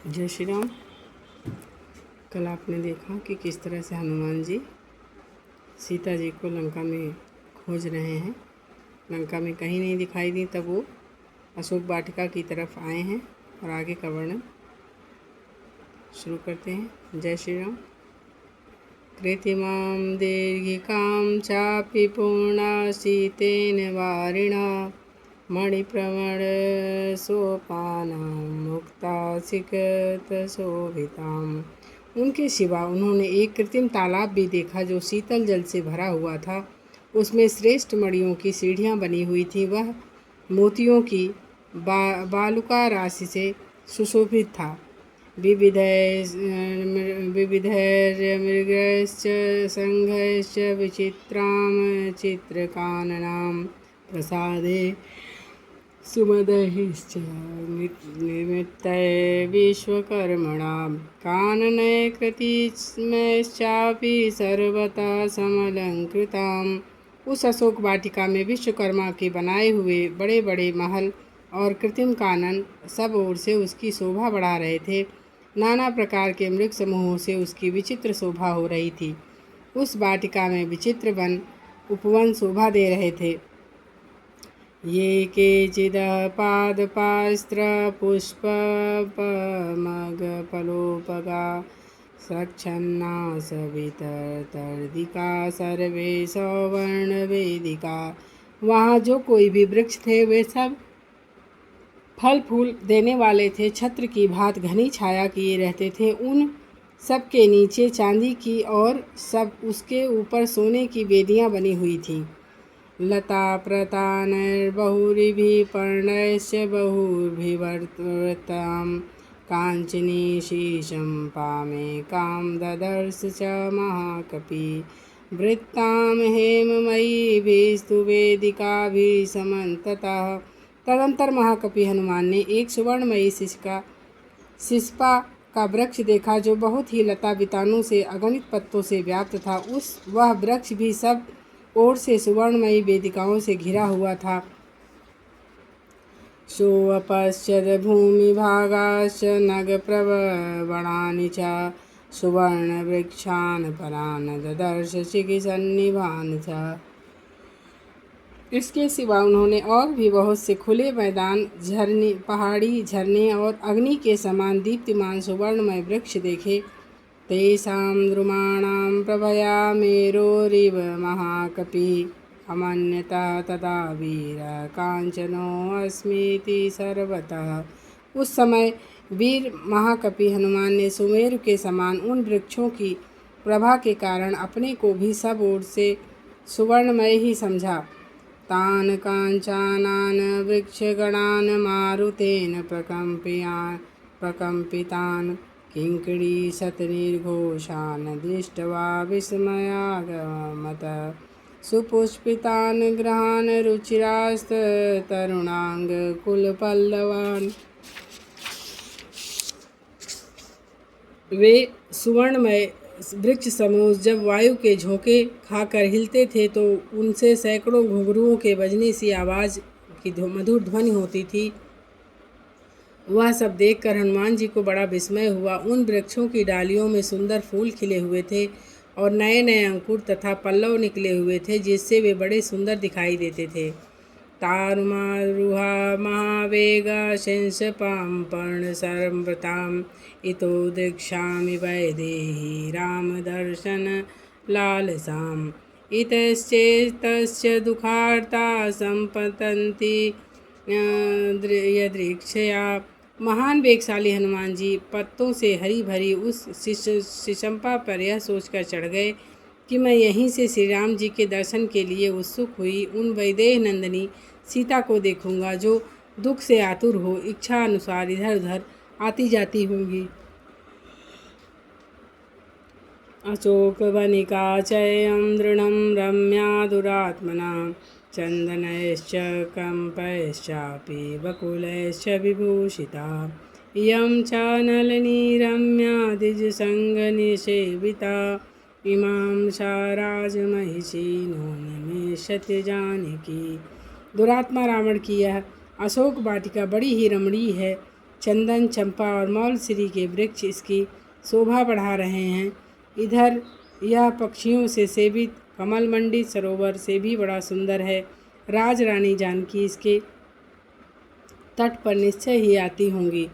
जय श्री राम। कल आपने देखा कि किस तरह से हनुमान जी सीता जी को लंका में खोज रहे हैं। लंका में कहीं नहीं दिखाई दी, तब वो अशोक वाटिका की तरफ आए हैं और आगे का वर्णन शुरू करते हैं। जय श्री राम। कृतिमां दीर्घिकां चापि पूर्णासीतेन वारिणा मणिप्रमण सोपानां मुक्तासिकतशोभिताम्। उनके सिवा उन्होंने एक कृत्रिम तालाब भी देखा जो शीतल जल से भरा हुआ था। उसमें श्रेष्ठ मणियों की सीढ़ियाँ बनी हुई थी। वह मोतियों की बालुका राशि से सुशोभित था। विविधैर्मृगैश्च संघैश्च विचित्रां चित्रकाननां प्रसादे सुमदैश्च निमित्तै विश्वकर्मणां काननैकृतिमैश्चापि सर्वतः समलंकृताम्। उस अशोक वाटिका में विश्वकर्मा के बनाए हुए बड़े बड़े महल और कृत्रिम कानन सब ओर से उसकी शोभा बढ़ा रहे थे। नाना प्रकार के मृग समूहों से उसकी विचित्र शोभा हो रही थी। उस वाटिका में विचित्र वन उपवन शोभा दे रहे थे। ये केचिदः पादपास्त्रपुष्पमगफलोपगा सक्षन्ना सवितर्तर्दिका सर्वे सौवर्णवेदिका। वहाँ जो कोई भी वृक्ष थे वे सब फल फूल देने वाले थे, छत्र की भांति घनी छाया किए रहते थे। उन सब के नीचे चांदी की और सब उसके ऊपर सोने की वेदियाँ बनी हुई थीं। लता प्रतानैर्बहुरिभिः पर्णैश्च बहुभिर्वृतां काञ्चनी शीशम्पामेकां ददर्श च महाकपिः वृत्तां हेममयीभिस्तु वेदिकाभिः समन्ततः। तदंतर महाकपि हनुमान ने एक सुवर्णमयी सिसपा का वृक्ष देखा जो बहुत ही लता वितानों से अगणित पत्तों से व्याप्त था। वह वृक्ष भी सब ओर से सुवर्णमयी वेदिकाओं से घिरा हुआ था। सोऽपश्यद् भूमिभागाश्च नगप्रवणानि च सुवर्णवृक्षान् परान् ददर्श शिखिसन्निभान् च। इसके सिवा उन्होंने और भी बहुत से खुले मैदान, झरने, पहाड़ी, झरने और अग्नि के समान दीप्तिमान सुवर्णमय वृक्ष देखे। तेषां द्रुमाणां प्रभया मेरोरिव महाकपिः अमन्यतः तदा वीर कांचनोऽस्मीति सर्वतः। उस समय वीर महाकपि हनुमान ने सुमेरु के समान उन वृक्षों की प्रभा के कारण अपने को भी सब ओर से सुवर्णमय ही समझा। तान कांचनान वृक्षगणान मारुतेन प्रकम्पितान किंकरी शतनिर्घोषान् दृष्ट्वा विस्मयागमत्। सुपुष्पितान् गृहान् रुचिरास्तरुणाङ्गकुलपल्लवान्। वे सुवर्णमय वृक्ष समूह जब वायु के झोंके खाकर हिलते थे तो उनसे सैकड़ों घुंघरुओं के बजने सी आवाज़ की मधुर ध्वनि होती थी। वह सब देखकर हनुमान जी को बड़ा विस्मय हुआ। उन वृक्षों की डालियों में सुंदर फूल खिले हुए थे और नए नए अंकुर तथा पल्लव निकले हुए थे, जिससे वे बड़े सुंदर दिखाई देते थे। तारुमारुहा महावेगा शिंशपां पर्णसंवृतां इतो दीक्षामि वैदेही रामदर्शन लालसाम्। इतश्चेतस्य दुःखार्ता संपतन्ति यदृक्षया। महान वेगशाली हनुमान जी पत्तों से हरी भरी उस शिशंपा पर यह सोचकर चढ़ गए कि मैं यहीं से श्री राम जी के दर्शन के लिए उत्सुक हुई उन वैदेह नंदिनी सीता को देखूंगा जो दुख से आतुर हो इच्छा अनुसार इधर उधर आती जाती होंगी। अशोकवनिका चयं दृढ़ं रम्या दुरात्मना चन्दनैश्च कम्पैश्चापि बकुलैश्च विभूषिता। इयं च नलिनी रम्या द्विजसङ्गनिसेविता इमां सा राजमहिषी नूनमेष्यति जानकी। दुरात्मा रावण की यह अशोक वाटिका बड़ी ही रमणीय है। चंदन, चंपा और मौलश्री के वृक्ष इसकी शोभा बढ़ा रहे हैं। इधर यह पक्षियों से सेवित कमलमंडित सरोवर से भी बड़ा सुंदर है। राज रानी जानकी इसके तट पर निश्चय ही आती होंगी।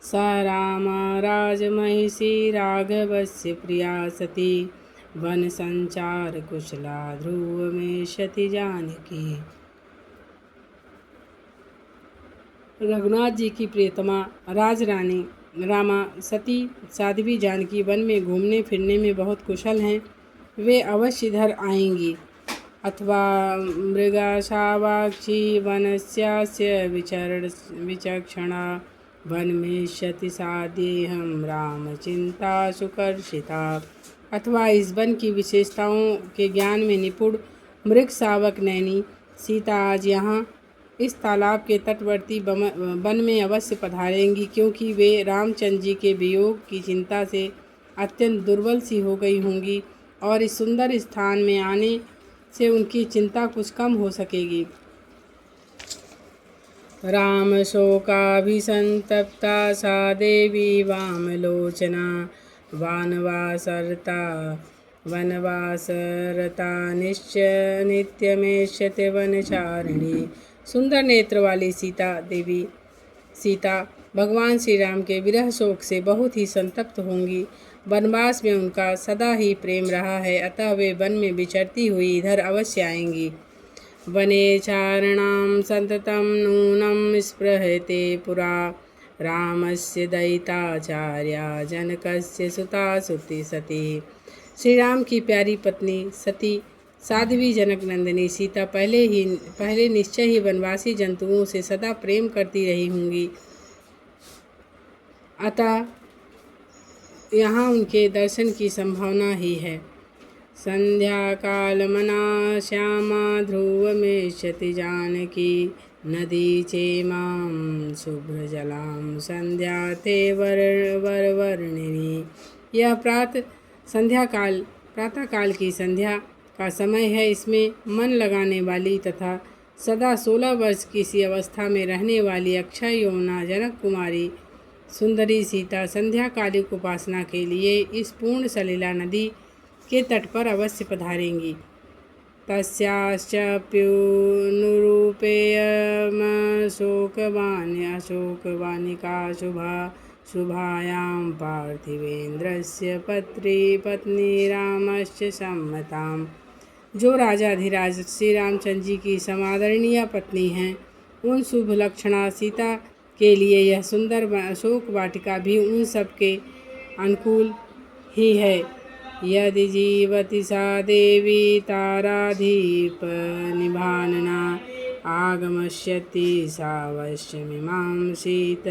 स राम राजमहिषी राघवस्य प्रिया सती, वन संचार कुशला ध्रुव में शति जानकी। रघुनाथ जी की प्रियतमा राज रानी रामा सती साध्वी जानकी वन में घूमने फिरने में बहुत कुशल हैं। वे अवश्य इधर आएंगी। अथवा मृगाशावाक्षी वनस्यास्य विचक्षणा, वनमेष्यति साध्येहं राम चिंता सुकर्षिता। अथवा इस वन की विशेषताओं के ज्ञान में निपुण मृग शावक नैनी सीता आज यहाँ इस तालाब के तटवर्ती वन में अवश्य पधारेंगी, क्योंकि वे रामचंद्र जी के वियोग की चिंता से अत्यंत दुर्बल सी हो गई होंगी और इस सुंदर स्थान में आने से उनकी चिंता कुछ कम हो सकेगी। राम शोकाभिसंतप्ता सा देवी वामलोचना, वनवासरता नित्यमेष्यते वनचारिणी। सुंदर नेत्र वाली सीता भगवान श्री राम के विरह शोक से बहुत ही संतप्त होंगी। वनवास में उनका सदा ही प्रेम रहा है, अतः वे वन में विचरती हुई इधर अवश्य आएंगी। वने चारणां संततं नूनं स्पृहते पुरा, रामस्य दयिताचार्या जनकस्य सुता सुति सती। श्री राम की प्यारी पत्नी सती साध्वी जनक नंदिनी सीता पहले निश्चय ही वनवासी जंतुओं से सदा प्रेम करती रही होंगी, अतः यहाँ उनके दर्शन की संभावना ही है। संध्या काल मना श्यामा ध्रुव में शति जानकी, नदी चेमां शुभ्र जलाम संध्या ते वर्णिनी। यह प्रातः काल की संध्या का समय है। इसमें मन लगाने वाली तथा सदा 16 वर्ष की सी अवस्था में रहने वाली अक्षय यौवना जनक कुमारी सुंदरी सीता संध्याकालिक उपासना के लिए इस पूर्ण सलिला नदी के तट पर अवश्य पधारेंगी। तस्याश्चप्युनुरूपेयमशोकवानिका शुभायां पार्थिवेन्द्रस्य पत्नी रामस्य सम्मताम्। जो राजाधिराज श्री रामचंद्र जी की समादरणीय पत्नी हैं, उन शुभ लक्षणा सीता के लिए यह सुंदर अशोक वाटिका भी उन सब के अनुकूल ही है। यदि जीवति सा देवी ताराधीप निभानना, आगमष्यति सावश्यमिमां शीत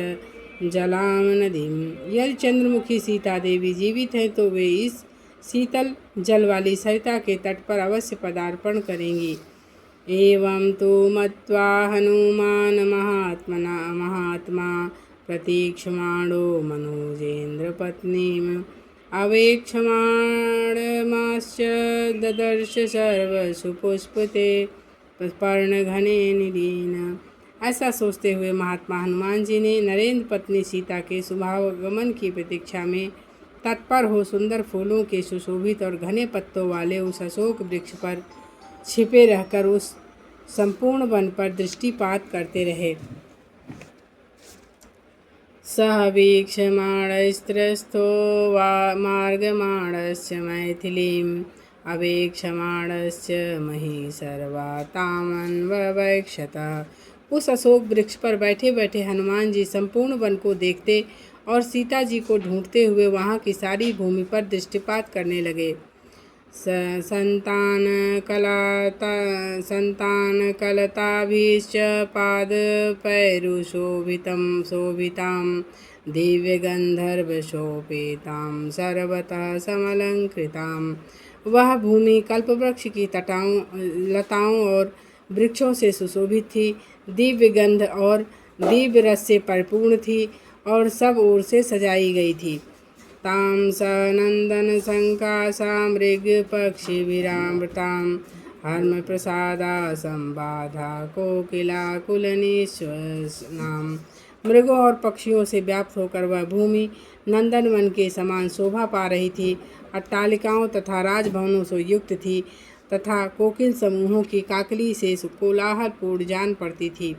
जलाम नदीम। यदि चंद्रमुखी सीता देवी जीवित है तो वे इस शीतल जल वाली सरिता के तट पर अवश्य पदार्पण करेंगी। एवं तो मत्वा हनुमान महात्मा प्रतीक्षमाणो मनोजेन्द्र पत्नीम् अवेक्षमाणमाश्च ददर्श सर्वसुपुष्पते पर्णघने निलीन। ऐसा सोचते हुए महात्मा हनुमान जी ने नरेंद्र पत्नी सीता के शुभागमन की प्रतीक्षा में तत्पर हो सुंदर फूलों के सुशोभित और घने पत्तों वाले उस अशोक वृक्ष पर छिपे रहकर उस संपूर्ण वन पर दृष्टिपात करते रहे। सह वीक्षमाणस्त्रस्थो मार्गमाणस्य मैथिलीम् अवेक्षमाणस्य मही सर्वा तामन्ववैक्षत। उस अशोक वृक्ष पर बैठे बैठे हनुमान जी संपूर्ण वन को देखते और सीता जी को ढूंढते हुए वहाँ की सारी भूमि पर दृष्टिपात करने लगे। संतानकलताभिश्च पादपैरुशोभितां दिव्यगन्धर्वशोपेतां सर्वतः समलंकृतां। वह भूमि कल्पवृक्ष की लताओं और वृक्षों से सुशोभित थी, दिव्य गंध और दिव्य रस से परिपूर्ण थी और सब ओर से सजाई गई थी। तां सनंदन संकासा मृग पक्षिभिरामृतां हर्म प्रसादा संबाधा कोकिला कुलनीश्वनां। मृगों और पक्षियों से व्याप्त होकर वह भूमि नंदनवन के समान शोभा पा रही थी। अट्टालिकाओं तथा राजभवनों से युक्त थी तथा कोकिल समूहों की काकली से कोलाहलपूर्ण जान पड़ती थी।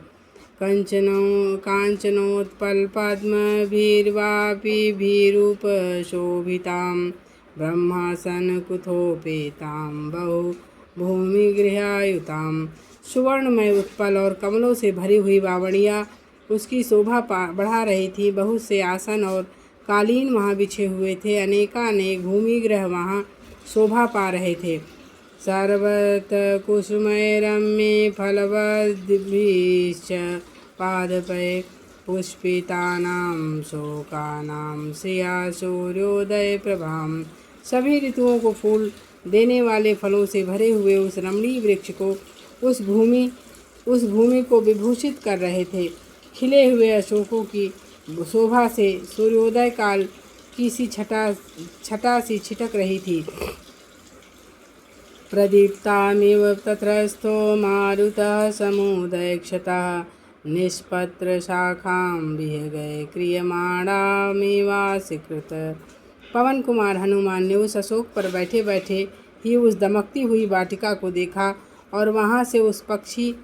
काञ्चनोत्पलपद्मभिर्वापिभिरूपशोभितां ब्रह्मासनकुथोपेतां बहु भूमिगृहायुतां। सुवर्णमय उत्पल और कमलों से भरी हुई बावड़ियाँ उसकी शोभा बढ़ा रही थी। बहुत से आसन और कालीन वहाँ बिछे हुए थे। अनेकानेक भूमिगृह वहाँ शोभा पा रहे थे। सर्वत्र कुसुमय रम्ये फलवद्भिश्च पादपै पुष्पितानां शोकानां श्रिया सूर्योदय प्रभाम। सभी ऋतुओं को फूल देने वाले फलों से भरे हुए उस रमणीय वृक्ष को उस भूमि को विभूषित कर रहे थे। खिले हुए अशोकों की शोभा से सूर्योदय काल की सी छटा सी छिटक रही थी। प्रदीप्तामिव तत्रस्थो मारुतः समुदयक्षतः निष्पत्र शाखां विहगय क्रियमाणामिवासिकृत। पवन कुमार हनुमान ने उस अशोक पर बैठे बैठे ही उस दमकती हुई वाटिका को देखा और वहाँ से उस पक्षी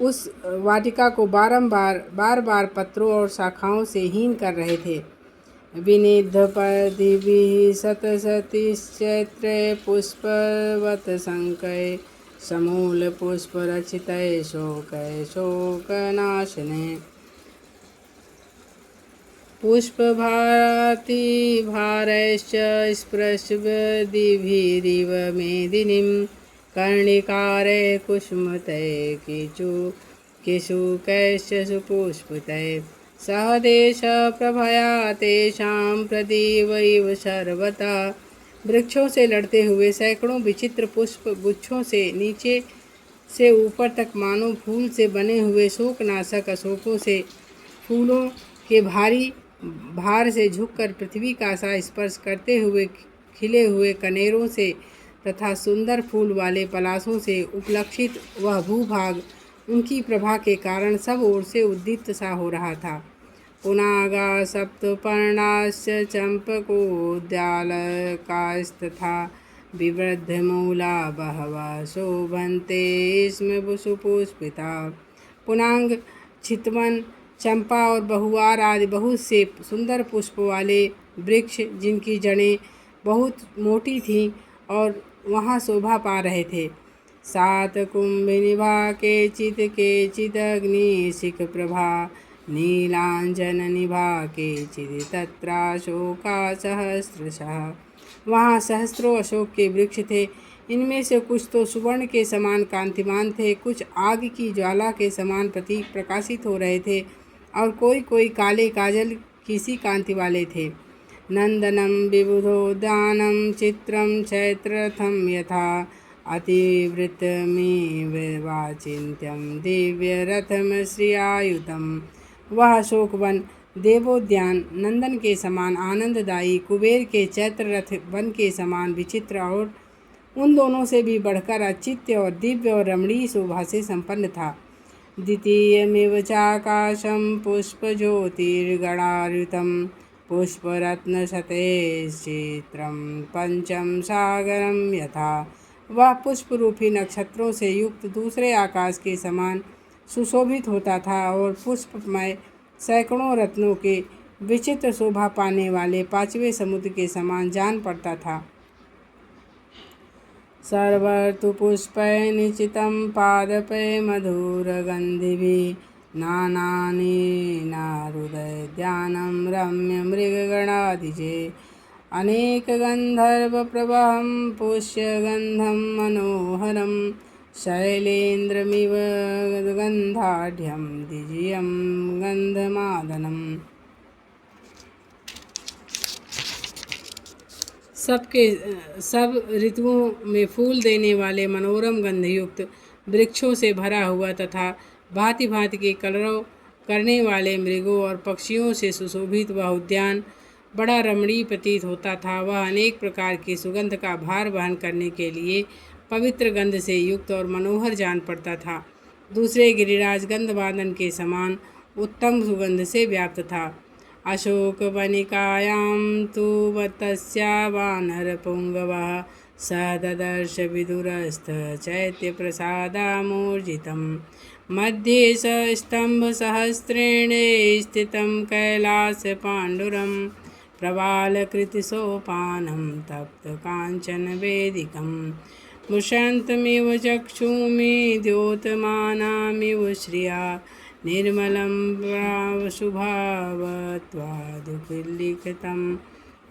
उस वाटिका को बार बार पत्रों और शाखाओं से हीन कर रहे थे। विनिद्धपदिभिः शतशतिश्चैत्रे पुष्पवत् शङ्कैः समूलपुष्परचितैः शोकैः शोकनाशने। पुष्पभारतिभारैश्च स्पृशद्भिरिव मेदिनीं कर्णिकारैः कुसुमतैः किशुकैश्च सुपुष्पितैः। सहदेशप्रभया तेषां प्रदीपैव सर्वथा। वृक्षों से लड़ते हुए सैकड़ों विचित्र पुष्प गुच्छों से नीचे से ऊपर तक मानो फूल से बने हुए शोकनाशक अशोकों से फूलों के भारी भार से झुककर पृथ्वी का सा स्पर्श करते हुए खिले हुए कनेरों से तथा सुंदर फूल वाले पलाशों से उपलक्षित वह भूभाग उनकी प्रभा के कारण सब ओर से उद्दीप्त सा हो रहा था। पुनागा सप्तपर्णाश्च चंपकोद्यालकास्तथा विवृद्धमूला बहवः शोभन्ते स्म सुपुष्पिता। पुनांग, चितवन, चंपा और बहुआर आदि बहुत से सुंदर पुष्प वाले वृक्ष जिनकी जड़ें बहुत मोटी थीं और वहाँ शोभा पा रहे थे। सात कुंभिनिभा केचित् अग्निशिख प्रभा नीलांजननिभा केचित् तत्राशोका सहस्रशः। वहाँ सहस्रों अशोक के वृक्ष थे। इनमें से कुछ तो सुवर्ण के समान कांतिमान थे, कुछ आग की ज्वाला के समान प्रकाशित हो रहे थे और कोई काले काजल की सी कांति वाले थे। नंदनम विबुधोद्यानं चित्रं चैत्ररथं यथा अतिवृतमिवाचिन्त्यं दिव्यरथमश्रियायुतं। वह अशोकवन देवोद्यान नंदन के समान आनंददायी, कुबेर के चैत्र रथ वन के समान विचित्र और उन दोनों से भी बढ़कर अचित्य और दिव्य और रमणीय शोभा से संपन्न था। द्वितीयमिव चाकाशं पुष्पज्योतिर्गणायुतं पुष्परत्नशतैश्चित्रं पंचम सागरं यथा। वह पुष्प रूपी नक्षत्रों से युक्त दूसरे आकाश के समान सुशोभित होता था और पुष्पमय सैकड़ों रत्नों के विचित्र शोभा पाने वाले पांचवें समुद्र के समान जान पड़ता था। सर्वतु पुष्पैः निचितं पादपैः मधुरगन्धिभिः नानानीनाहृदयध्यानं रम्यमृगगणाधिजे। अनेकगन्धर्वप्रभं पुष्यगन्धं मनोहरं शैलेन्द्रमिव गन्धाढ्यं द्विजीयं गन्धमादनम्। सब ऋतुओं में फूल देने वाले मनोरम गंधयुक्त वृक्षों से भरा हुआ तथा भांति भांति के कलरव करने वाले मृगों और पक्षियों से सुशोभित वह उद्यान बड़ा रमणीय प्रतीत होता था। वह अनेक प्रकार की सुगंध का भार वहन करने के लिए पवित्र गंध से युक्त और मनोहर जान पड़ता था। दूसरे गिरिराज गंधवादन के समान उत्तम सुगंध से व्याप्त था। अशोक वनिकायां तु तस्या वानरपुङ्गवः स ददर्श विदुरस्थ चैत्यप्रसादामूर्जितं मध्ये स स्तम्भसहस्रेण स्थितं कैलासपाण्डुरं प्रवालकृतिसोपानं तप्तकाञ्चनवेदिकं मुषन्तमिव चक्षुमि द्योतमानामिव श्रिया निर्मलं शुभावत्वादुल्लिखितं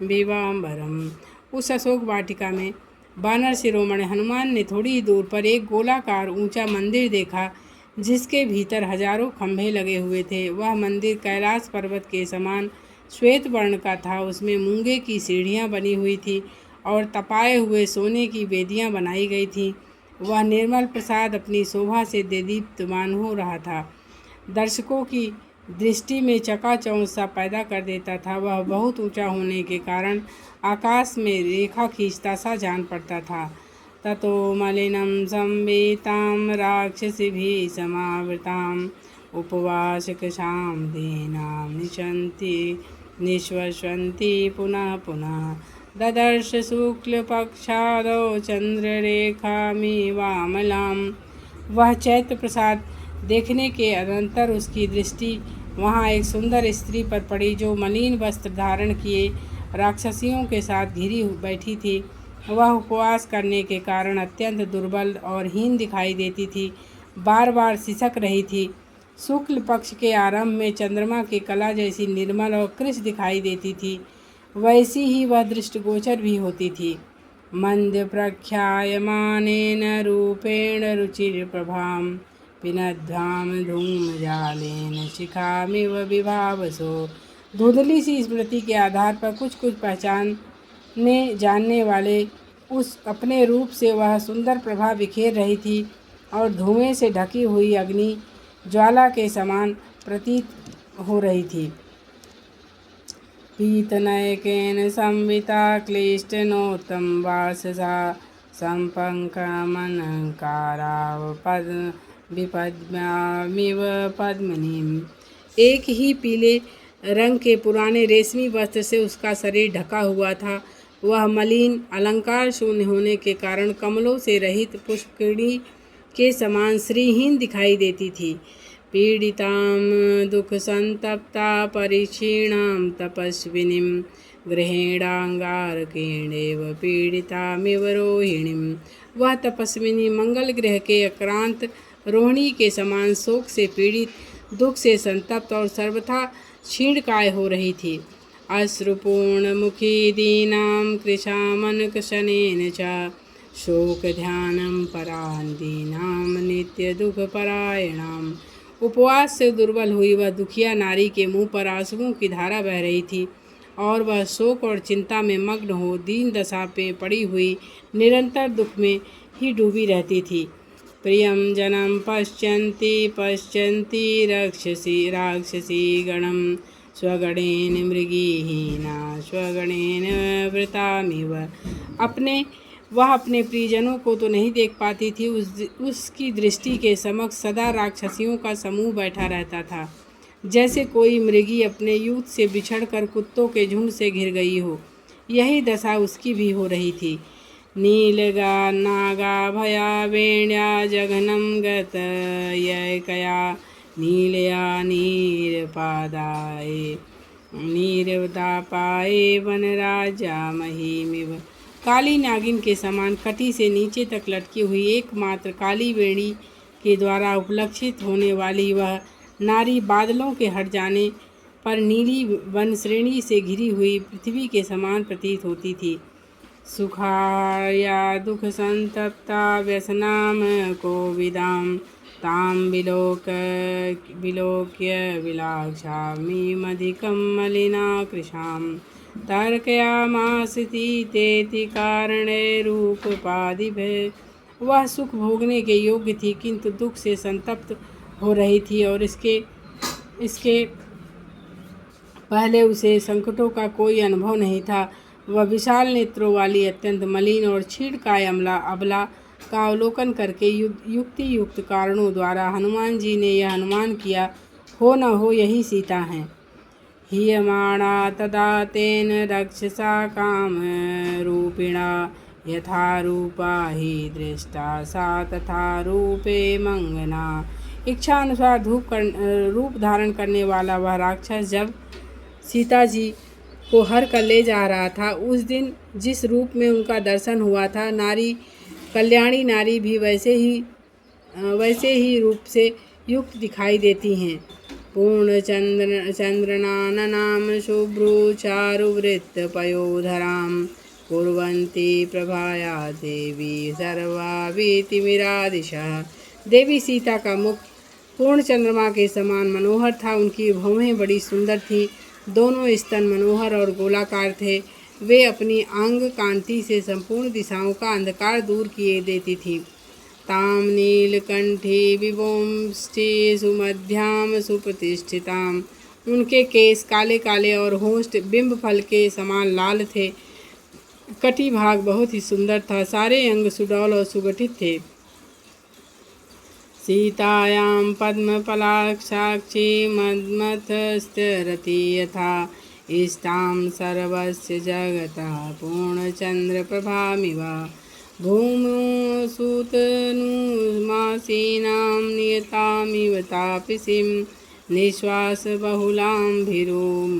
विवाम्बरम्। उस अशोक वाटिका में वानर शिरोमणि हनुमान ने थोड़ी ही दूर पर एक गोलाकार ऊंचा मंदिर देखा, जिसके भीतर हजारों खंभे लगे हुए थे। वह मंदिर कैलाश पर्वत के समान श्वेत वर्ण का था। उसमें मूंगे की सीढ़ियां बनी हुई थी और तपाए हुए सोने की वेदियां बनाई गई थीं। वह निर्मल प्रसाद अपनी शोभा से देदीप्यमान हो रहा था, दर्शकों की दृष्टि में चकाचौंध सा पैदा कर देता था। वह बहुत ऊंचा होने के कारण आकाश में रेखा खींचता सा जान पड़ता था। ततो मलिनं संवेतां राक्षसीभिः समावृताम् उपवासकशां दीनां निश्वसन्ति पुनः पुनः ददर्श शुक्लपक्षादौ चंद्ररेखामिवामलाम्। वह चैत्र प्रसाद देखने के अनंतर उसकी दृष्टि वहाँ एक सुंदर स्त्री पर पड़ी, जो मलिन वस्त्र धारण किए राक्षसियों के साथ घिरी बैठी थी। वह उपवास करने के कारण अत्यंत दुर्बल और हीन दिखाई देती थी, बार बार सिसक रही थी। शुक्ल पक्ष के आरंभ में चंद्रमा की कला जैसी निर्मल और कृश दिखाई देती थी, वैसी ही वह दृष्टिगोचर भी होती थी। मंद प्रख्यायमानेन रूपेण रुचिरप्रभां पिनद्धाम धूमजालेन शिखामिव विभावसो। धुंधली सी स्मृति के आधार पर कुछ कुछ पहचानने जानने वाले उस अपने रूप से वह सुंदर प्रभा बिखेर रही थी और धुएं से ढकी हुई अग्नि ज्वाला के समान प्रतीत हो रही थी। पीतनयकेन संविता क्लिष्टनोत्तम वाससा संपङ्कमनकाराव विपद्मिव पद्मनीम। एक ही पीले रंग के पुराने रेशमी वस्त्र से उसका शरीर ढका हुआ था। वह मलिन अलंकार शून्य होने के कारण कमलों से रहित पुष्पकिणी के समान श्रीहीन दिखाई देती थी। पीड़ितां दुख संतप्ता परिक्षीणां तपस्विनीं गृहेणांगारकेणेव पीड़ितामिव रोहिणीं। वह तपस्विनी मंगल ग्रह के आक्रांत रोहिणी के समान शोक से पीड़ित, दुख से संतप्त और सर्वथा क्षीणकाय हो रही थी। अश्रुपूर्ण मुखी दीनां कृशामनकशनेन च शोक ध्यानं परां दीनां नित्य दुख परायणाम्। उपवास से दुर्बल हुई वह दुखिया नारी के मुंह पर आंसुओं की धारा बह रही थी और वह शोक और चिंता में मग्न हो दीन दशा पे पड़ी हुई निरंतर दुख में ही डूबी रहती थी। प्रियं जनं पश्यन्ति राक्षसी गणं स्वगणेन मृगीहीना स्वगणेन वृतामिव। वह अपने प्रियजनों को तो नहीं देख पाती थी, उसकी दृष्टि के समक्ष सदा राक्षसियों का समूह बैठा रहता था, जैसे कोई मृगी अपने यूथ से बिछड़कर कुत्तों के झुंड से घिर गई हो। यही दशा उसकी भी हो रही थी। नीलगा नागा भया वेण्या जघनं गतयकया नीलया नीरदापाये वनराजा महिमिव। काली नागिन के समान कटी से नीचे तक लटकी हुई एकमात्र काली वेणी के द्वारा उपलक्षित होने वाली वह नारी बादलों के हट जाने पर नीली वन श्रेणी से घिरी हुई पृथ्वी के समान प्रतीत होती थी। सुखाया दुख संतप्ता व्यसनाम कोविदां तां विलोक्य विलाक्षामिमधिकं मलिनाकृशां तर्कयामासिति तेति कारणे रूपपादिभे। वह सुख भोगने के योग्य थी, किंतु दुख से संतप्त हो रही थी और इसके पहले उसे संकटों का कोई अनुभव नहीं था। वह विशाल नेत्रों वाली अत्यंत मलिन और क्षीणकाय अबला का अवलोकन करके युक्ति युक्त कारणों द्वारा हनुमान जी ने यह अनुमान किया हो न हो यही सीता हैं। हीयमाणा तदा तेन रक्षसा कामरूपिणा यथा रूपा ही दृष्टा सा तथा रूपे मंगना। इच्छा अनुसार रूप धारण करने वाला वह राक्षस जब सीता जी को हर कर ले जा रहा था, उस दिन जिस रूप में उनका दर्शन हुआ था, नारी कल्याणी नारी भी वैसे ही रूप से युक्त दिखाई देती हैं। पूर्ण चंद्रनाम शुभ्रू चारुवृत्त पयोधराम कुर्वन्ती प्रभाया देवी सर्वावीतिमिरादिशः। देवी सीता का मुख पूर्ण चंद्रमा के समान मनोहर था। उनकी भौहें बड़ी सुंदर थीं। दोनों स्तन मनोहर और गोलाकार थे। वे अपनी अंग कांति से संपूर्ण दिशाओं का अंधकार दूर किए देती थी। ताम नीलकंठी विवोंष्टि सुमध्याम सुप्रतिष्ठिताम। उनके केस काले काले और होंठ बिंब फल के समान लाल थे। कटी भाग बहुत ही सुंदर था। सारे अंग सुडौल और सुगठित थे। सीतायां पद्मफलाक्षाक्षी मन्मथस्तरति यथा इष्टां सर्वस्य जगतः पूर्णचन्द्रप्रभामिव। भूमौ सुतनुमासीनां नियतामिव तापसीं निःश्वासबहुलाम्भिरूं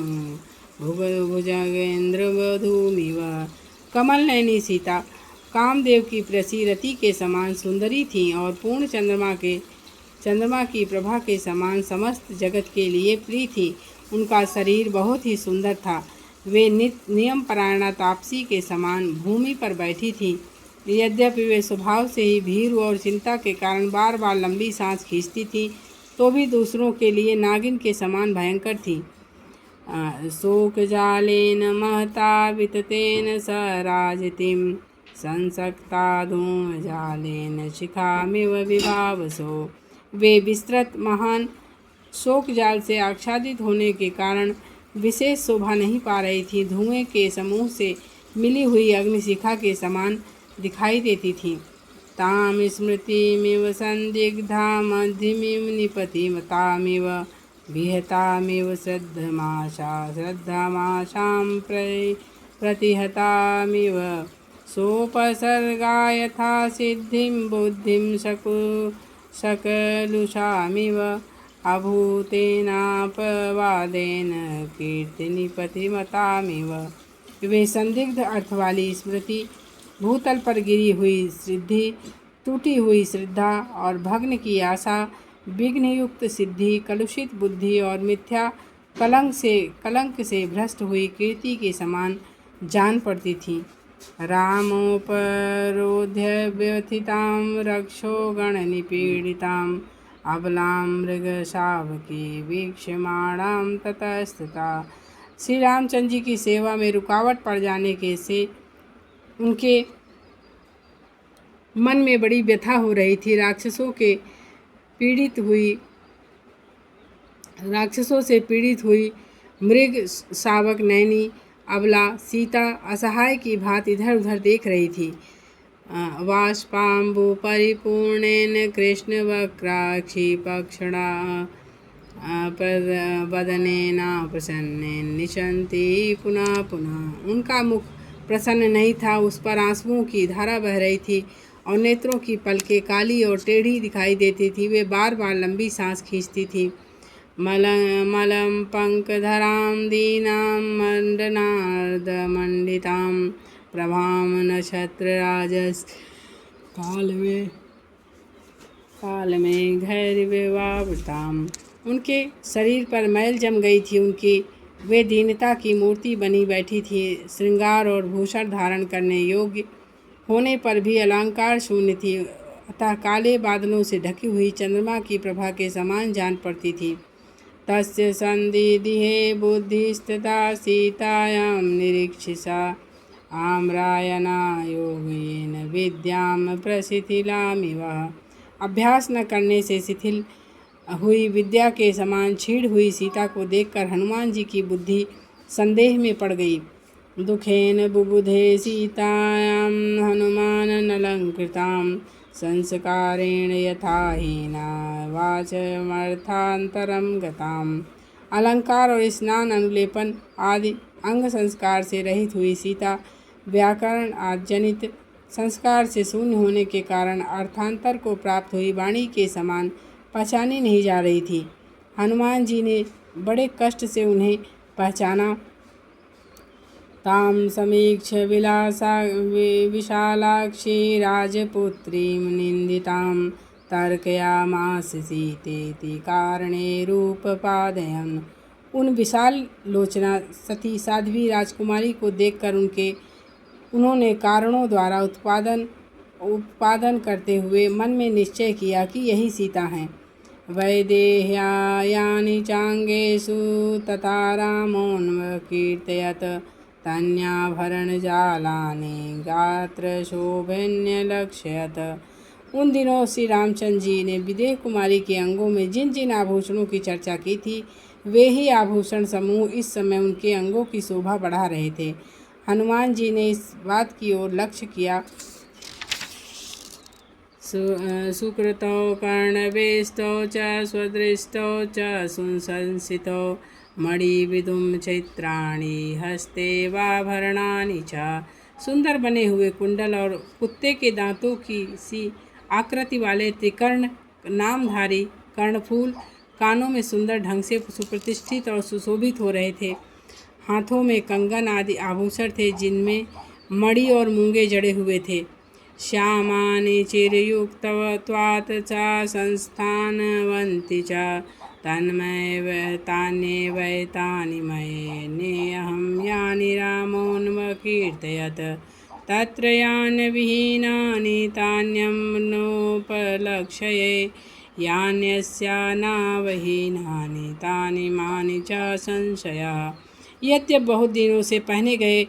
भुजगेन्द्रवधूमिव। कमल नयनी सीता कामदेव की प्रेसी रति के समान सुंदरी थीं और पूर्ण चंद्रमा की प्रभा के समान समस्त जगत के लिए प्रिय थी। उनका शरीर बहुत ही सुंदर था। वे नियम परायणा तापसी के समान भूमि पर बैठी थीं। यद्यपि वे स्वभाव से ही भीरु और चिंता के कारण बार बार लंबी सांस खींचती थीं, तो भी दूसरों के लिए नागिन के समान भयंकर थीं। शोक जालेन महता विततेन सराजितिं संसक्ता धूमजालेन शिखामिव विभावसो। वे विस्तृत महान शोक जाल से आच्छादित होने के कारण विशेष शोभा नहीं पा रही थी। धुएं के समूह से मिली हुई अग्निशिखा के समान दिखाई देती थी। ताम स्मृतिमिव संदिग्धा मध्यमिव निपतिमतामिव विहतामिव श्रद्धामाशां प्रतिहतामिव सोपसर्गा यथा सिद्धिं बुद्धिं सकलुषामिव अभूतेनापवादेन कीर्तिनिपतिमतामिव। वे संदिग्ध अर्थ वाली स्मृति, भूतल पर गिरी हुई सिद्धि, टूटी हुई श्रद्धा और भग्न की आशा, विघ्नयुक्त सिद्धि, कलुषित बुद्धि और मिथ्या कलंक से भ्रष्ट हुई कीर्ति के समान जान पड़ती थी। रामोपरोध्य व्यथितां रक्षो गणनिपीडितां अबलां मृगशावकी वीक्षमाणां ततस्तता। श्री रामचंद्र जी की सेवा में रुकावट पड़ जाने के से उनके मन में बड़ी व्यथा हो रही थी। राक्षसों से पीड़ित हुई मृग शावक नैनी अबला सीता असहाय की भांति इधर उधर देख रही थी। वाष्पाम्बु परिपूर्णेन कृष्ण वक्राक्षी पक्षणा वदनेन प्रसन्नेन निशंति पुनः पुनः। उनका मुख प्रसन्न नहीं था। उस पर आंसुओं की धारा बह रही थी और नेत्रों की पलकें काली और टेढ़ी दिखाई देती थी। वे बार बार लंबी सांस खींचती थी। मलं पंकधरां दीनां मंडनार्दमंडितां प्रभां नक्षत्रराजस कालमेघ घैर्यवावृताम्। उनके शरीर पर मैल जम गई थी। वे दीनता की मूर्ति बनी बैठी थी। श्रृंगार और भूषण धारण करने योग्य होने पर भी अलंकार शून्य थी, अतः काले बादलों से ढकी हुई चंद्रमा की प्रभा के समान जान पड़ती थी। तस्य संदिदिहे बुद्धिस्तथा सीतायां निरीक्षिसा आम्रायणा योगेन विद्यां प्रशिथिलामिव। अभ्यास न करने से शिथिल हुई विद्या के समान छीड़ हुई सीता को देखकर हनुमान जी की बुद्धि संदेह में पड़ गई। दुखेन बुबुधे सीतायां हनुमान नलंकृतां संस्कारेण यथा हीना वाचमर्थांतरम गताम। अलंकार और स्नान अनुलेपन आदि अंग संस्कार से रहित हुई सीता व्याकरण आदि जनित संस्कार से शून्य होने के कारण अर्थांतर को प्राप्त हुई वाणी के समान पहचानी नहीं जा रही थी। हनुमान जी ने बड़े कष्ट से उन्हें पहचाना। ताम समीक्ष विशालाक्षी राजपुत्रीं निंदितां तर्कयामास सीतेति कारणे रूपपादयन्। उन विशाल लोचना सती साध्वी राजकुमारी को देखकर उन्होंने कारणों द्वारा उत्पादन करते हुए मन में निश्चय किया कि यही सीता हैं। वैदेह्यानि चांगेषु तथा रामोन्वकीर्तयत् तन्याभरणजालानि गात्रशोभन्यलक्षयत्। उन दिनों श्री रामचंद्र जी ने विदेह कुमारी के अंगों में जिन जिन आभूषणों की चर्चा की थी वे ही आभूषण समूह इस समय उनके अंगों की शोभा बढ़ा रहे थे। हनुमान जी ने इस बात की ओर लक्ष्य किया। सुकृतौ कर्णवेस्तौ च स्वदृष्टौ च सुसंसितौ मणिविदुम चित्राणि हस्ते वाभरणानि च। सुंदर बने हुए कुंडल और कुत्ते के दांतों की सी आकृति वाले त्रिकर्ण नामधारी कर्णफूल कानों में सुंदर ढंग से सुप्रतिष्ठित और सुशोभित हो रहे थे। हाथों में कंगन आदि आभूषण थे जिनमें मणि और मूंगे जड़े हुए थे। श्यामानि चिरयुक्तत्वात् च संस्थानवन्ति च तान्येवैतानि मये नेऽहं यानि रामोऽन्वकीर्तयत् तत्र यानि विहीनानि तान्यं नोपलक्ष्ये यान्यस्या नावहीनानि तानि मानि च संशयः। यद्यप बहुत दिनों से पहने गए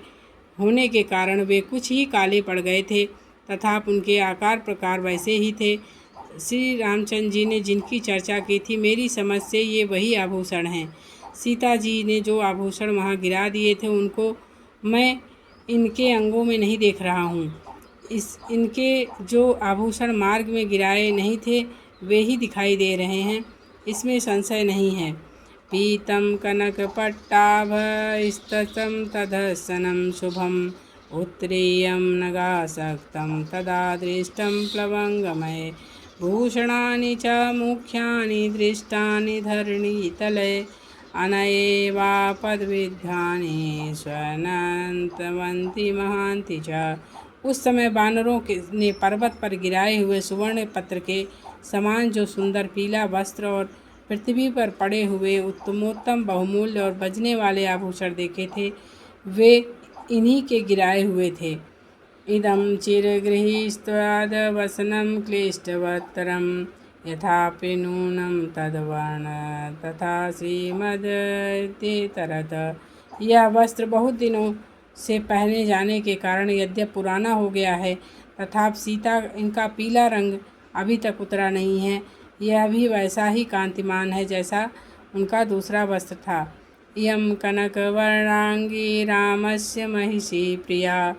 होने के कारण वे कुछ ही काले पड़ गए थे तथापि उनके आकार प्रकार वैसे ही थे। श्री रामचंद्र जी ने जिनकी चर्चा की थी मेरी समझ से ये वही आभूषण हैं। सीता जी ने जो आभूषण वहाँ गिरा दिए थे उनको मैं इनके अंगों में नहीं देख रहा हूँ। इनके जो आभूषण मार्ग में गिराए नहीं थे वे ही दिखाई दे रहे हैं, इसमें संशय नहीं है। पीतं कनकपट्टाभस्ततं तदसनं शुभम् उत्तरीयं नगासक्तं तदा दृष्टं प्लवंगमये भूषणानि च मुख्यानि दृष्टानि धरणीतले अनएवापद्विद्यानि स्वनन्तवन्ति महान्ति च। उस समय वानरों ने पर्वत पर गिराए हुए सुवर्ण पत्र के समान जो सुंदर पीला वस्त्र और पृथ्वी पर पड़े हुए उत्तमोत्तम बहुमूल्य और बजने वाले आभूषण देखे थे वे इन्हीं के गिराए हुए थे। इदं चिरगृहीस्त्वादवसनं क्लिष्टवत्तरं यथापि नूनं तद्वर्ण तथा श्रीमद्तितरत। यह वस्त्र बहुत दिनों से पहने जाने के कारण यद्यप पुराना हो गया है तथापि सीता इनका पीला रंग अभी तक उतरा नहीं है। यह भी वैसा ही कांतिमान है जैसा उनका दूसरा वस्त्र था। इयं कनकवर्णांगी रामस्य महिषी प्रिया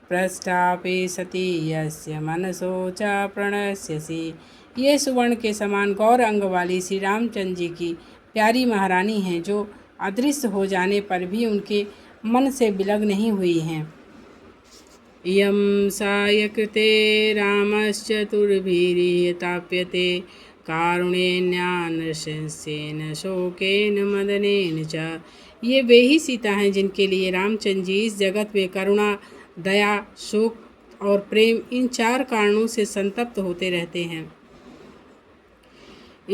पृष्ठापि सती यस्य मनसो च प्रणश्यसि। ये सुवर्ण के समान गौर अंग वाली श्री रामचंद्र जी की प्यारी महारानी हैं जो अदृश्य हो जाने पर भी उनके मन से विलग नहीं हुई हैं। इयं सायकृते रामश्चतुर्भिर्ताप्यते कारुण्येनानशंसेन शोकेन मदनेन च। ये वे ही सीता हैं जिनके लिए रामचंद्र जी इस जगत में करुणा दया शोक और प्रेम इन चार कारणों से संतप्त होते रहते हैं।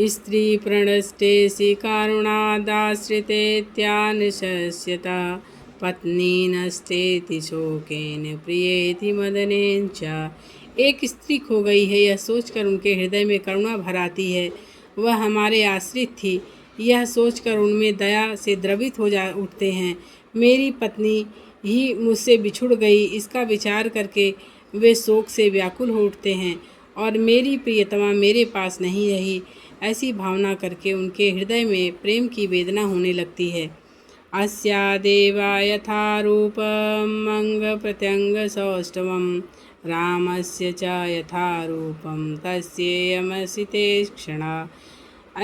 स्त्री प्रणष्टेसि कारुणादाश्रितेत्यानशस्यता पत्नी नष्टेति शोकेन प्रियेति मदनेन च। एक स्त्री खो गई है यह सोचकर उनके हृदय में करुणा भर आती है, वह हमारे आश्रित थी यह सोचकर उनमें दया से द्रवित हो जा उठते हैं। मेरी पत्नी ही मुझसे बिछुड़ गई इसका विचार करके वे शोक से व्याकुल हो उठते हैं और मेरी प्रियतमा मेरे पास नहीं रही ऐसी भावना करके उनके हृदय में प्रेम की वेदना होने लगती है। अस्या देवा यथा रूपम अंग प्रत्यंग सौष्ठवम रामस्य च यथा रूपं तस्येयमसि ते क्षणा।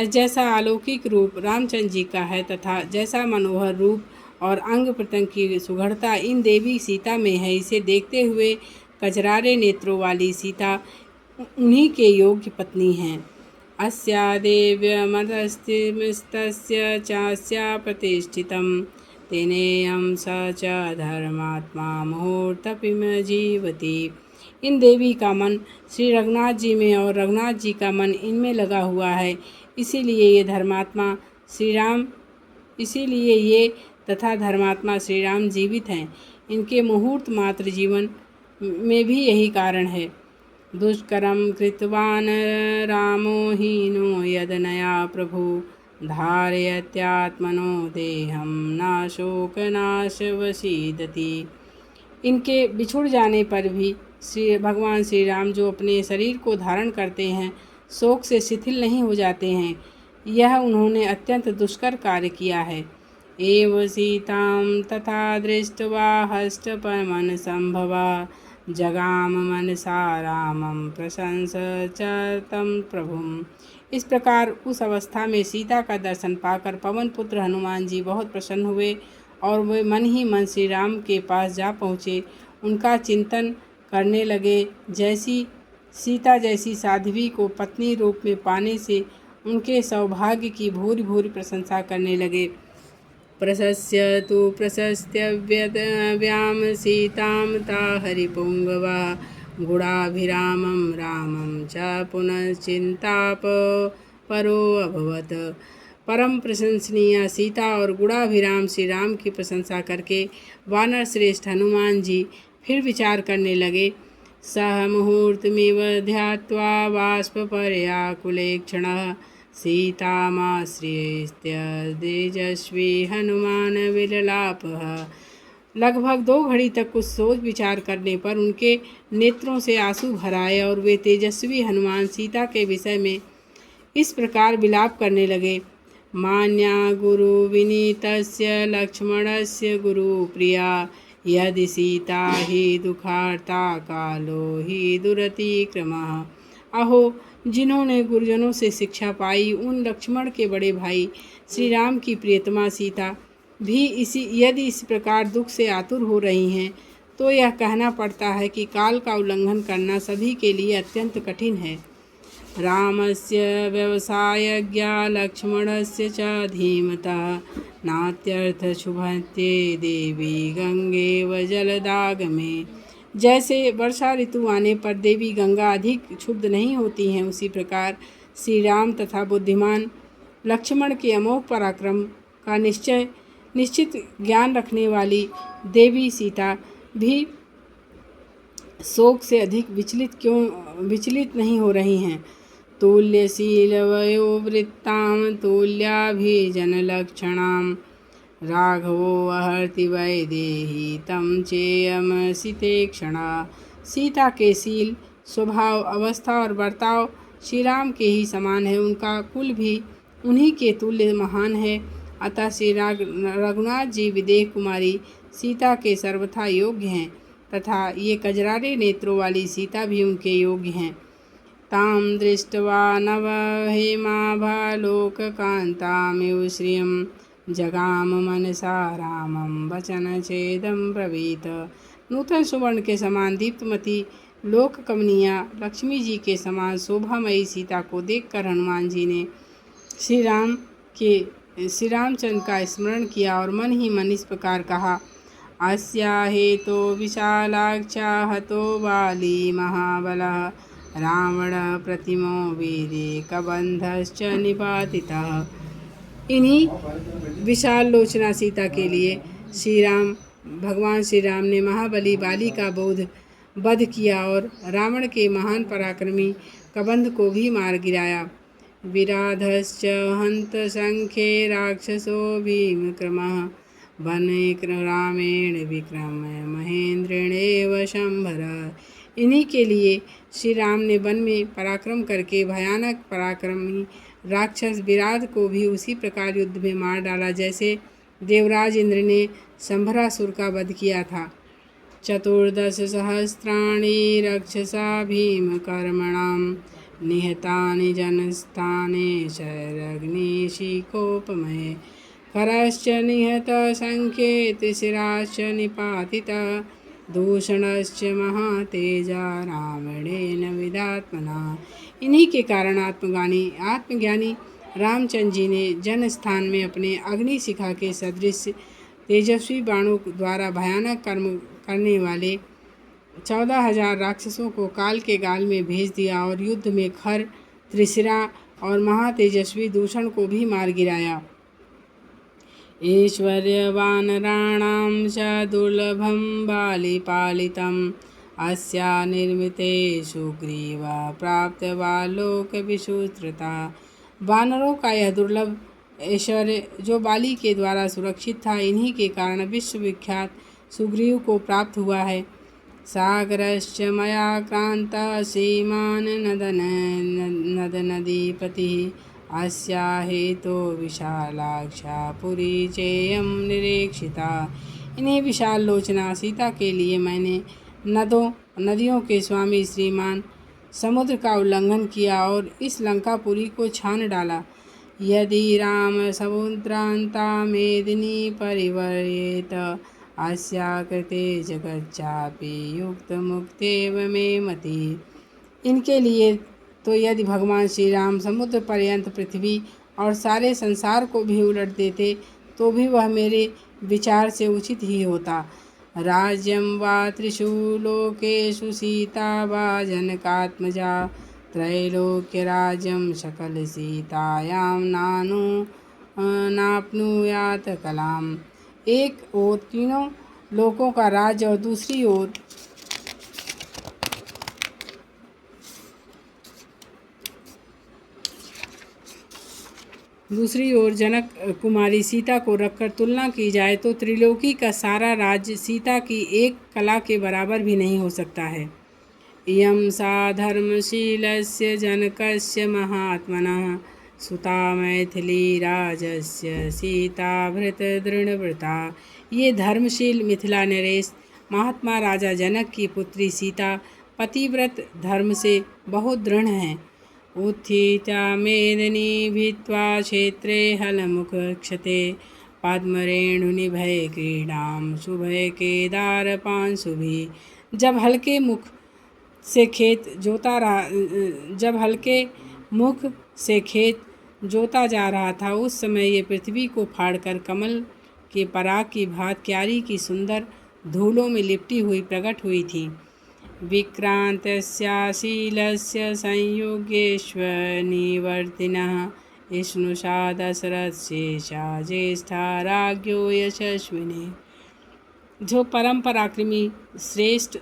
जैसा अलौकिक रूप रामचंद्र जी का है तथा जैसा मनोहर रूप और अंग प्रत्यंग की सुघड़ता इन देवी सीता में है, इसे देखते हुए कजरारे नेत्रों वाली सीता उन्हीं के योग्य पत्नी हैं। अस्या देव्यमदस्तिस्तस्य चास्या प्रतिष्ठितं तेनेयं स च धर्मात्मा मुहूर्तपिम जीवति। इन देवी का मन श्री रघुनाथ जी में और रघुनाथ जी का मन इनमें लगा हुआ है, इसीलिए ये तथा धर्मात्मा श्री राम जीवित हैं। इनके मुहूर्त मात्र जीवन में भी यही कारण है। दुष्करम कृतवान रामो हीनो यदनया प्रभु धारयत्यात्मनो देहम न शोकनाशवसीदति। इनके बिछुड़ जाने पर भी भगवान श्री राम जो अपने शरीर को धारण करते हैं, शोक से शिथिल नहीं हो जाते हैं। यह उन्होंने अत्यंत दुष्कर कार्य किया है। एव सीतां तथा दृष्ट्वा हष्टपमन संभवा जगाम मनसा रामं प्रशंस च तं प्रभुम्। इस प्रकार उस अवस्था में सीता का दर्शन पाकर पवन पुत्र हनुमान जी बहुत प्रसन्न हुए और वे मन ही मन श्री राम के पास जा पहुँचे। उनका चिंतन करने लगे। सीता जैसी साध्वी को पत्नी रूप में पाने से उनके सौभाग्य की भूरि भूरि प्रशंसा करने लगे। प्रशस्य तु प्रशस्त्यव्याम सीतां ता हरिपुंगवा गुणाभिरामं रामं च पुनश्चिंताप परो अभवत। परम प्रशंसनीय सीता और गुणाभिराम श्री राम की प्रशंसा करके वानर श्रेष्ठ हनुमान जी फिर विचार करने लगे। सह मुहूर्तमिव ध्यात्वा बाष्पपर्याकुलेक्षणः सीतामाश्रित्य तेजस्वी हनुमान विललापः। लगभग 2 घड़ी तक कुछ सोच विचार करने पर उनके नेत्रों से आंसू भर आए और वे तेजस्वी हनुमान सीता के विषय में इस प्रकार विलाप करने लगे। मान्या गुरु विनीतस्य लक्ष्मणस्य गुरु प्रिया यदि सीता ही दुखार्ता कालो ही दुरतिक्रमः। अहो, जिन्होंने गुरुजनों से शिक्षा पाई उन लक्ष्मण के बड़े भाई श्री राम की प्रियतमा सीता भी यदि इस प्रकार दुख से आतुर हो रही हैं, तो यह कहना पड़ता है कि काल का उल्लंघन करना सभी के लिए अत्यंत कठिन है। रामस्य व्यवसायज्ञा लक्ष्मणस्य च धीमतः नात्यर्थ शुभन्ते देवी गंगेव जलदागमे। जैसे वर्षा ऋतु आने पर देवी गंगा अधिक क्षुब्ध नहीं होती हैं, उसी प्रकार श्री राम तथा बुद्धिमान लक्ष्मण के अमोघ पराक्रम का निश्चित ज्ञान रखने वाली देवी सीता भी शोक से अधिक विचलित नहीं हो रही हैं। तुल्यशीलवयोवृत्तां तुल्याभिजनलक्षणां राघवो अहर्ति वैदेही तं चेयमसि ते क्षणा। सीता के शील, स्वभाव, अवस्था और बर्ताव श्री राम के ही समान है। उनका कुल भी उन्हीं के तुल्य महान है। अतः श्री रघुनाथ जी विदेह कुमारी सीता के सर्वथा योग्य हैं तथा ये कजरारे नेत्रों वाली सीता भी उनके योग्य हैं। तां दृष्ट्वा नवहेमाभालोककान्तामिव श्रियं जगाम मनसा रामं वचनछेदं ब्रवीत। नूतन सुवर्ण के समान दीप्तमती लोक कमनीया लक्ष्मी जी के समान शोभामयी सीता को देखकर हनुमान जी ने श्री रामचंद्र का स्मरण किया और मन ही मन इस प्रकार कहा। अस्या हेतो विशालाक्षा हतो बाली महाबलः रावण प्रतिमो वीरे कबंधश्च निपातितः। इन्हीं विशाल लोचना सीता के लिए भगवान श्री राम ने महाबली बाली का वध किया और रावण के महान पराक्रमी कबंध को भी मार गिराया। विराधश्च हंत संख्ये राक्षसो भीमक्रमः वने रामेण विक्रम्य महेंद्रेणेव शंभर। इन्हीं के लिए श्री राम ने वन में पराक्रम करके भयानक पराक्रमी राक्षस विराध को भी उसी प्रकार युद्ध में मार डाला जैसे देवराज इंद्र ने शंभरासुर का वध किया था। 14 सहस्राणि रक्षसा भीमकर्मणां निहतानि जनस्थाने शरग्निशिखोपमये करश्च निहतसंख्ये त्रिशिराश्च निपातितः दूषणश्च महातेजा रावणेन विदात्मना। इन्हीं के कारण आत्मज्ञानी रामचंद्र जी ने जनस्थान में अपने अग्निशिखा के सदृश तेजस्वी बाणों द्वारा भयानक कर्म करने वाले 14,000 राक्षसों को काल के गाल में भेज दिया और युद्ध में खर, त्रिशिरा और महातेजस्वी दूषण को भी मार गिराया। ऐश्वर्यवानराणां च दुर्लभं बालिपालितम् अस्या निर्मिते सुग्रीवा प्राप्तवा लोकविशुश्रुता। वानरों का यह दुर्लभ ऐश्वर्य जो बाली के द्वारा सुरक्षित था, इन्हीं के कारण विश्वविख्यात सुग्रीव को प्राप्त हुआ है। सागरश्च मया क्रांतः श्रीमान् नदनदीपतिः अस्या हेतो विशालाक्षा पुरी चेयं निरीक्षिता। इन्हें विशाल लोचना सीता के लिए मैंने नदियों के स्वामी श्रीमान समुद्र का उल्लंघन किया और इस लंकापुरी को छान डाला। यदि राम समुद्रांता मेदिनी परिवर्येत अस्या कृते जगच्चापि युक्त मुक्तेव मे मति। इनके लिए तो यदि भगवान श्री राम समुद्र पर्यंत पृथ्वी और सारे संसार को भी उलट देते तो भी वह मेरे विचार से उचित ही होता। राज्यं वा त्रिषु लोकेषु सीता वा जनकात्मजा त्रैलोक्यराज्यं सकलसीतायां नाप्नुयात कलाम। एक ओर तीनों लोकों का राज्य और दूसरी ओर जनक कुमारी सीता को रखकर तुलना की जाए तो त्रिलोकी का सारा राज्य सीता की एक कला के बराबर भी नहीं हो सकता है। इयं सा धर्मशीलस्य जनकस्य महात्मनः सुता मैथिली राजस्य सीता भृत दृढ़व्रता। ये धर्मशील मिथिला नरेश महात्मा राजा जनक की पुत्री सीता पतिव्रत धर्म से बहुत दृढ़ हैं। उत्थिता मेदिनी भित्वा क्षेत्रे हलमुख क्षते पद्मरेणुनिभय क्रीडां शुभय केदार पांशुभि। जब हल्के मुख से खेत जोता जा रहा था, उस समय ये पृथ्वी को फाड़कर कमल के पराग की भांति क्यारी की सुंदर धूलों में लिपटी हुई प्रकट हुई थी। विक्रांतस्याशीलस्य संयुगेष्वनिवर्तिनः विष्णुषा दशरथशेषा ज्येष्ठा राज्ञो यशस्विनी। जो परम पराक्रमी श्रेष्ठ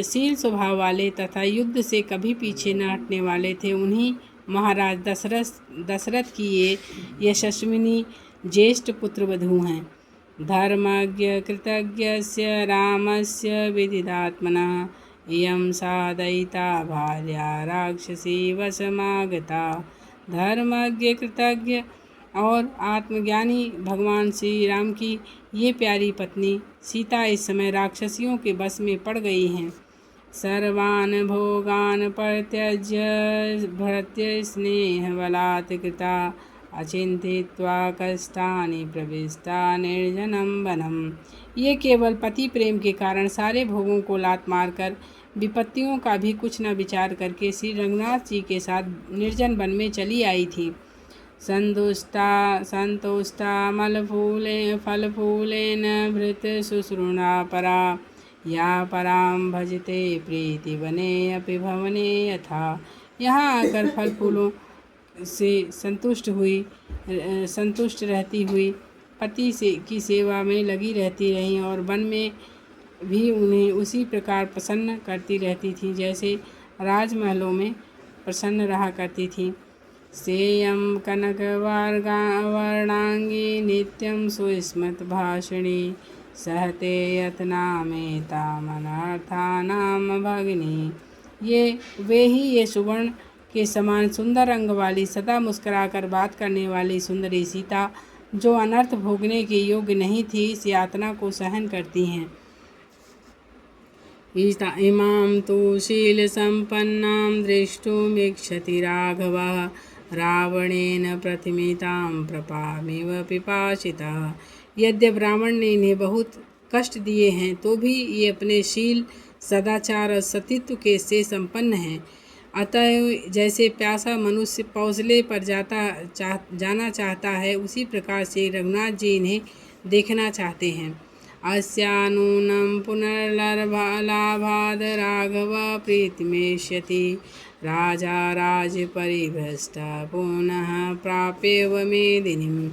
शील स्वभाव वाले तथा युद्ध से कभी पीछे न हटने वाले थे, उन्हीं महाराज दशरथ की ये यशस्विनी ज्येष्ठ पुत्रवधू हैं। धर्मज्ञ कृतज्ञस्य रामस्य विदितात्मनः इयं सा दयिता भार्या राक्षसी वशमागता। धर्मज्ञ कृतज्ञ और आत्मज्ञानी भगवान श्री राम की ये प्यारी पत्नी सीता इस समय राक्षसियों के बस में पड़ गई हैं। सर्वान् भोगान् परित्यज्य भृत्य स्नेहबलात् कृता अचिन्तित्वा कष्टानि प्रविष्टा निर्जनं वनम्। ये केवल पति प्रेम के कारण सारे भोगों को लात मारकर विपत्तियों का भी कुछ न विचार करके श्री रघुनाथ जी के साथ निर्जन वन में चली आई थी। संतुष्टा फलफूलेन भृत शुश्रूषा परा या पराम भजते प्रीति बने अपि भवने यथा। यहाँ आकर फल फूलों से संतुष्ट रहती हुई पति की सेवा में लगी रहती रहीं और वन में भी उन्हें उसी प्रकार प्रसन्न करती रहती थीं जैसे राजमहलों में प्रसन्न रहा करती थीं। सेयं कनकवर्णांगी नित्यं सुस्मित भाषिणी सहते यत्नामेतामनर्थानां भगिनी। वे ही ये सुवर्ण के समान सुंदर अंग वाली सदा मुस्कुराकर बात करने वाली सुंदरी सीता, जो अनर्थ भोगने के योग्य नहीं थी, इस यातना को सहन करती हैं। इमां तु शीलसम्पन्नां द्रष्टुमिच्छति राघवः रावणेन प्रथिमितां प्रपामिव पिपासितः। यद्यपि रावण ने इन्हें बहुत कष्ट दिए हैं तो भी ये अपने शील, सदाचार और सतीत्व के से संपन्न हैं। अतः जैसे प्यासा मनुष्य पौजले पर जाना चाहता है, उसी प्रकार से रघुनाथ जी इन्हें देखना चाहते हैं। अस्यानूनं पुनर्लाभाद राघव प्रीतिमेष्यति राजा राजपरिभ्रष्टा पुनः प्राप्येव मेदिनीम्।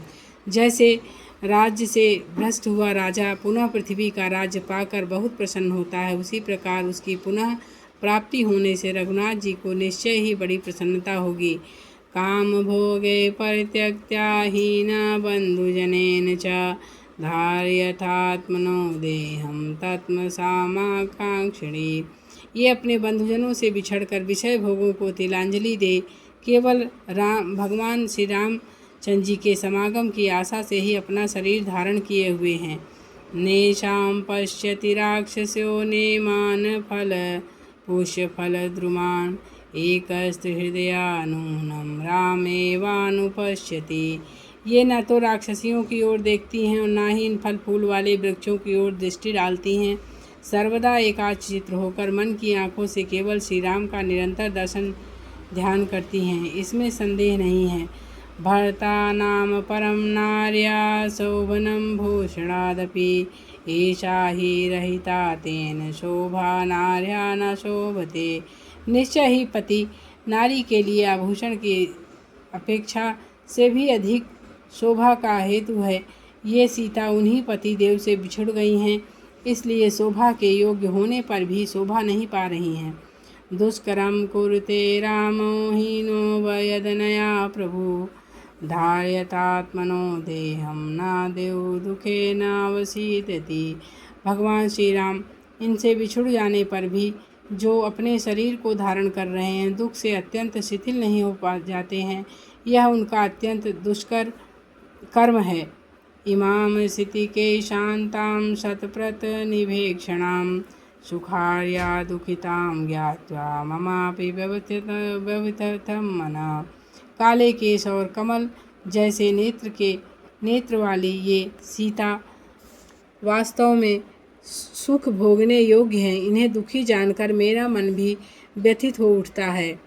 जैसे राज्य से भ्रष्ट हुआ राजा पुनः पृथ्वी का राज्य पाकर बहुत प्रसन्न होता है, उसी प्रकार उसकी पुनः प्राप्ति होने से रघुनाथ जी को निश्चय ही बड़ी प्रसन्नता होगी। काम भोगे परित्यक्त्या हीना बंधुजनेन च धार्यथात्मनो देहं तत्मसामाकांक्षिणी। ये अपने बंधुजनों से बिछड़कर विषय भोगों को तिलांजलि दे केवल भगवान श्री रामचंद्र जी के समागम की आशा से ही अपना शरीर धारण किए हुए हैं। नेशां पश्यति राक्षसो नेमान फल पुष्य फल द्रुमान् एकस्त्रिहृदयानूनं रामेवानुपश्यति। ये न तो राक्षसियों की ओर देखती हैं और न ही इन फल फूल वाले वृक्षों की ओर दृष्टि डालती हैं। सर्वदा एकाचित्र होकर मन की आँखों से केवल श्री राम का निरंतर दर्शन ध्यान करती हैं, इसमें संदेह नहीं है। भर्ता नाम परम नार्या शोभनम भूषणादपि ईशा ही रहिता तेन शोभा नार्या न शोभते। निश्चय ही पति नारी के लिए आभूषण की अपेक्षा से भी अधिक शोभा का हेतु है। ये सीता उन्हीं पति देव से बिछुड़ गई हैं, इसलिए शोभा के योग्य होने पर भी शोभा नहीं पा रही हैं। दुष्करम कुरुते रामो हीनो वयदनया प्रभु धार्यतात्मनो देहं न देव दुखे नावसीदति। भगवान श्री राम इनसे बिछुड़ जाने पर भी जो अपने शरीर को धारण कर रहे हैं, दुख से अत्यंत शिथिल नहीं हो पा जाते हैं। यह उनका अत्यंत दुष्कर कर्म है। इमाम स्थिति के शांतां शतप्रत निभेक्षणां सुखार्या दुखितां ज्ञात्वा ममापि व्यवथितं मनः। काले केश और कमल जैसे नेत्र वाली ये सीता वास्तव में सुख भोगने योग्य हैं। इन्हें दुखी जानकर मेरा मन भी व्यथित हो उठता है।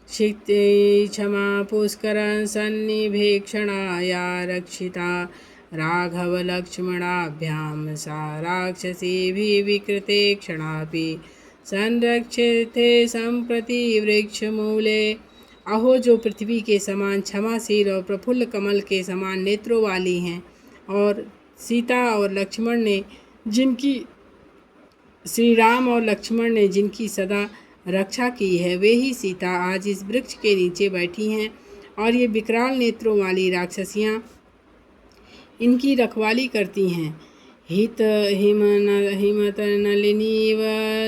क्षिते क्षमा पुष्कर सन्निभेक्षणाया रक्षिता राघव लक्ष्मणाभ्याम सा राक्षसी विकृते क्षणापि संरक्षिते संप्रति वृक्षमूले। अहो जो पृथ्वी के समान क्षमाशील और प्रफुल्ल कमल के समान नेत्रों वाली हैं, और सीता और लक्ष्मण ने जिनकी श्री राम और लक्ष्मण ने जिनकी सदा रक्षा की है, वे ही सीता आज इस वृक्ष के नीचे बैठी हैं, और ये विकराल नेत्रों वाली राक्षसियाँ इनकी रखवाली करती हैं। हिमत नलिनीव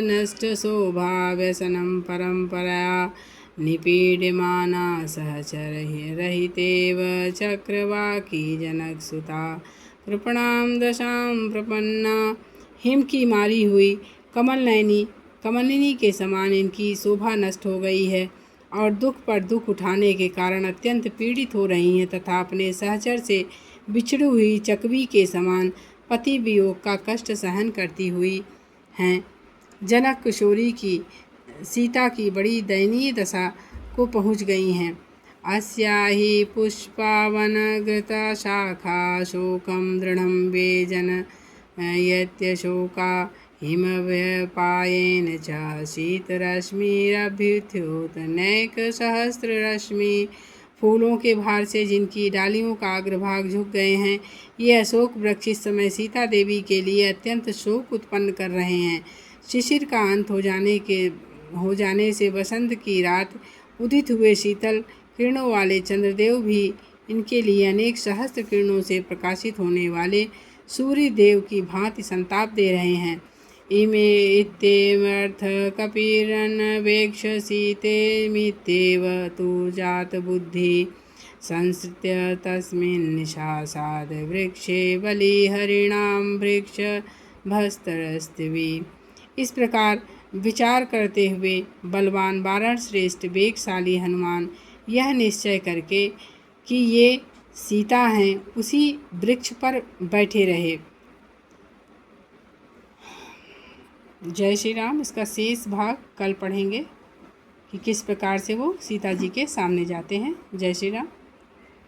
नष्ट शोभा व्यसनं परंपरा निपीड्यमाना सहचर रहितेव चक्रवाकी जनकसुता कृपणां दशां प्रपन्ना। हिम की मारी हुई कमलिनी के समान इनकी शोभा नष्ट हो गई है और दुख पर दुख उठाने के कारण अत्यंत पीड़ित हो रही हैं तथा अपने सहचर से बिछड़ी हुई चकवी के समान पति वियोग का कष्ट सहन करती हुई हैं। जनक किशोरी की सीता की बड़ी दयनीय दशा को पहुँच गई हैं। अस्याहि पुष्पावनगता शाखा शोकं दृढ़ं वेजन यत्यशोका हिमव्यपायेन च शीतरश्मिरभ्युत्थ्योत नैकसहस्ररश्मि। फूलों के भार से जिनकी डालियों का अग्रभाग झुक गए हैं, ये अशोक वृक्ष इस समय सीता देवी के लिए अत्यंत शोक उत्पन्न कर रहे हैं। शिशिर का अंत हो जाने से वसंत की रात उदित हुए शीतल किरणों वाले चंद्रदेव भी इनके लिए अनेक सहस्त्र किरणों से प्रकाशित होने वाले सूर्य देव की भांति संताप दे रहे हैं। इमे इत्येमर्थ कपिरन्वेक्षसीते मित्येव तु जात बुद्धि संसृत्य तस्मिन् निशासाद वृक्षे बलिहरिणां वृक्ष भस्तरस्तिवि। इस प्रकार विचार करते हुए बलवान वानर श्रेष्ठ वेगशाली हनुमान यह निश्चय करके कि ये सीता हैं उसी वृक्ष पर बैठे रहे। जय श्री राम। इसका शेष भाग कल पढ़ेंगे कि किस प्रकार से वो सीता जी के सामने जाते हैं। जय श्री राम।